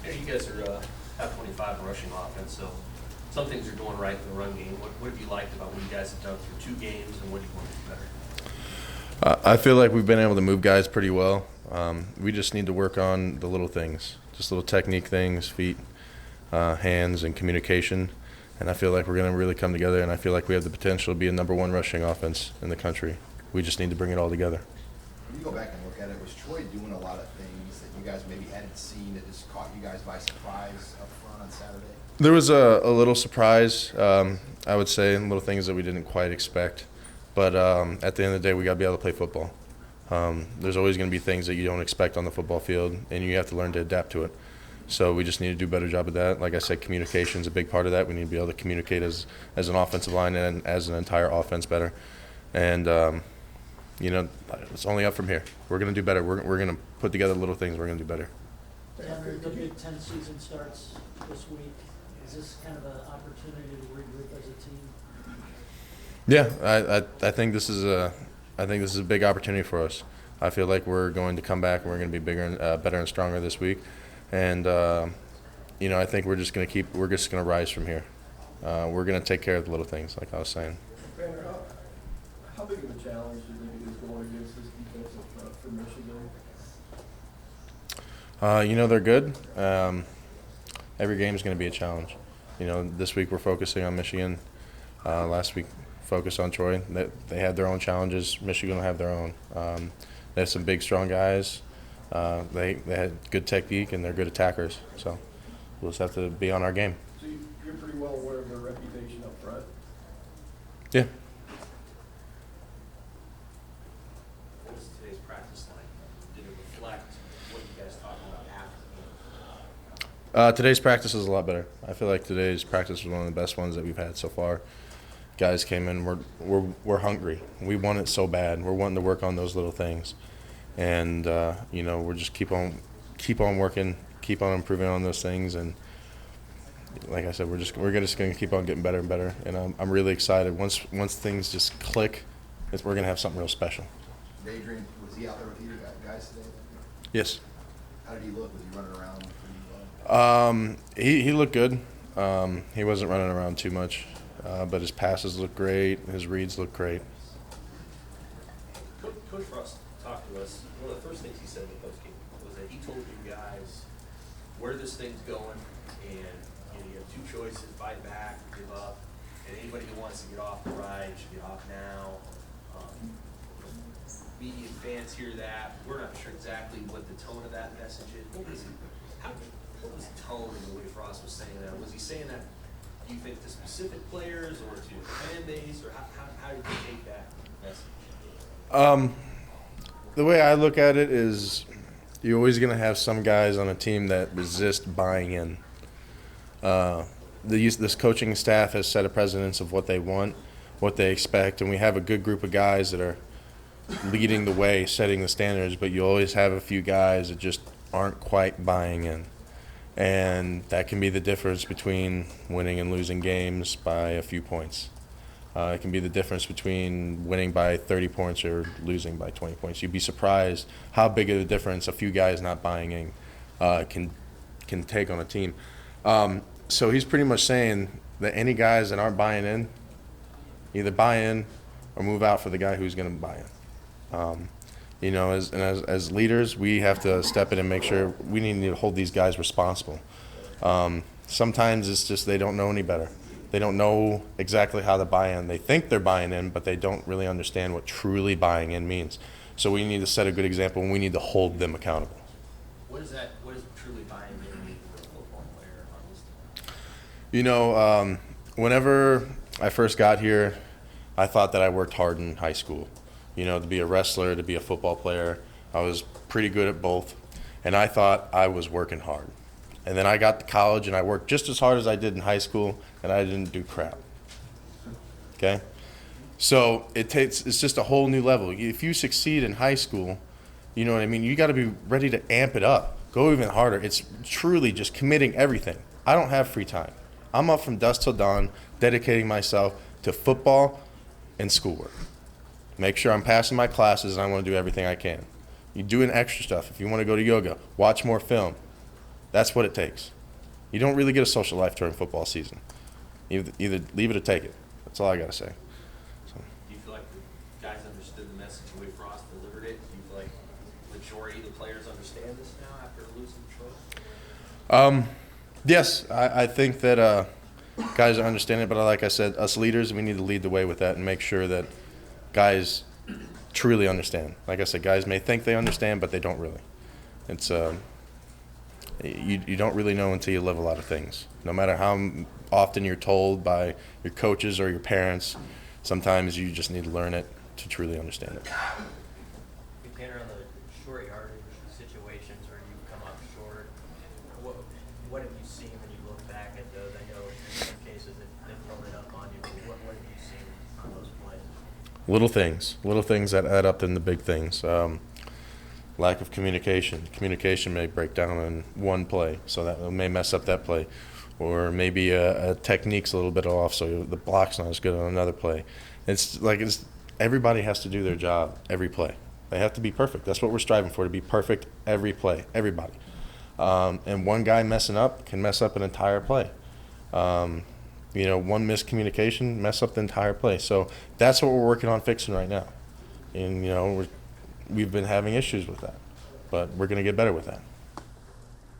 Yeah, you guys are top 25 in rushing offense, so some things are going right in the run game. What have you liked about what you guys have done through 2 games, and what do you want to do better? I feel like we've been able to move guys pretty well. We just need to work on the little things, just little technique things, feet, hands, and communication. And I feel like we're going to really come together, and I feel like we have the potential to be a #1 rushing offense in the country. We just need to bring it all together. When you go back and look at it, was Troy doing a lot of things that you guys maybe hadn't seen that just caught you guys by surprise up front on Saturday? There was a little surprise, I would say, little things that we didn't quite expect. But at the end of the day, we got to be able to play football. There's always going to be things that you don't expect on the football field, and you have to learn to adapt to it. So we just need to do a better job of that. Like I said, communication is a big part of that. We need to be able to communicate as an offensive line and as an entire offense better. And, it's only up from here. We're going to do better. We're going to put together little things. We're going to do better. Henry, the Big Ten season starts this week. Is this kind of an opportunity to regroup as a team? Yeah, I think this is a big opportunity for us. I feel like we're going to come back and we're going to be bigger and better and stronger this week. And I think we're just going to rise from here. We're going to take care of the little things, like I was saying. Banner, how big of a challenge do you think it is going against this defensive front for Michigan? They're good. Every game is going to be a challenge. This week we're focusing on Michigan. Last week focused on Troy. They had their own challenges. Michigan will have their own. They have some big, strong guys. They had good technique, and they're good attackers. So we'll just have to be on our game. So you're pretty well aware of their reputation up front? Yeah. What was today's practice like? Did it reflect what you guys talked about after the game? Today's practice is a lot better. I feel like today's practice was one of the best ones that we've had so far. Guys came in, we're hungry. We want it so bad. We're wanting to work on those little things, and we're just keep on working, keep on improving on those things. And like I said, we're just going to keep on getting better and better. And I'm really excited. Once things just click, we're going to have something real special. Adrian, was he out there with you guys today? Yes. How did he look? Was he running around pretty well? He looked good. He wasn't running around too much. But his passes look great. His reads look great. Coach Frost talked to us. One of the first things he said in the post game was that he told you guys where this thing's going, and you have 2 choices: fight back, give up, and anybody who wants to get off the ride should get off now. Media fans hear that. We're not sure exactly what the tone of that message is. What was the tone of the way Frost was saying that? Was he saying that? Do you think to specific players or to the fan base, or how did you take that message? The way I look at it is you're always going to have some guys on a team that resist buying in. This coaching staff has set a precedence of what they want, what they expect, and we have a good group of guys that are leading the way, setting the standards, but you always have a few guys that just aren't quite buying in. And that can be the difference between winning and losing games by a few points. It can be the difference between winning by 30 points or losing by 20 points. You'd be surprised how big of a difference a few guys not buying in can take on a team. So he's pretty much saying that any guys that aren't buying in, either buy in or move out for the guy who's going to buy in. As leaders, we have to step in and make sure we need to hold these guys responsible. Sometimes it's just they don't know any better. They don't know exactly how to buy in. They think they're buying in, but they don't really understand what truly buying in means. So we need to set a good example, and we need to hold them accountable. What does truly buying in mean for a football player on this team? Whenever I first got here, I thought that I worked hard in high school. To be a wrestler, to be a football player. I was pretty good at both, and I thought I was working hard. And then I got to college, and I worked just as hard as I did in high school, and I didn't do crap. Okay? So it's just a whole new level. If you succeed in high school, you know what I mean? You got to be ready to amp it up, go even harder. It's truly just committing everything. I don't have free time. I'm up from dusk till dawn, dedicating myself to football and schoolwork. Make sure I'm passing my classes, and I want to do everything I can. You're doing extra stuff. If you want to go to yoga, watch more film. That's what it takes. You don't really get a social life during football season. Either leave it or take it. That's all I got to say. So. Do you feel like the guys understood the message the way Frost delivered it? Do you feel like majority of the players understand this now after losing Detroit? Yes, I think that guys understand it, but like I said, us leaders, we need to lead the way with that and make sure that guys truly understand. Like I said, guys may think they understand, but they don't really. It's you don't really know until you live a lot of things. No matter how often you're told by your coaches or your parents, sometimes you just need to learn it to truly understand it. You Tanner, on the short yardage situations where you come up short, what have you seen when you look back at those? I know in some cases they've thrown it up on you, but what have you seen on those plays? Little things that add up in the big things. Lack of communication. Communication may break down in one play, so that may mess up that play. Or maybe a technique's a little bit off, so the block's not as good on another play. It's everybody has to do their job every play. They have to be perfect. That's what we're striving for, to be perfect every play, everybody. And one guy messing up can mess up an entire play. One miscommunication mess up the entire play. So that's what we're working on fixing right now. And we've been having issues with that, but we're going to get better with that.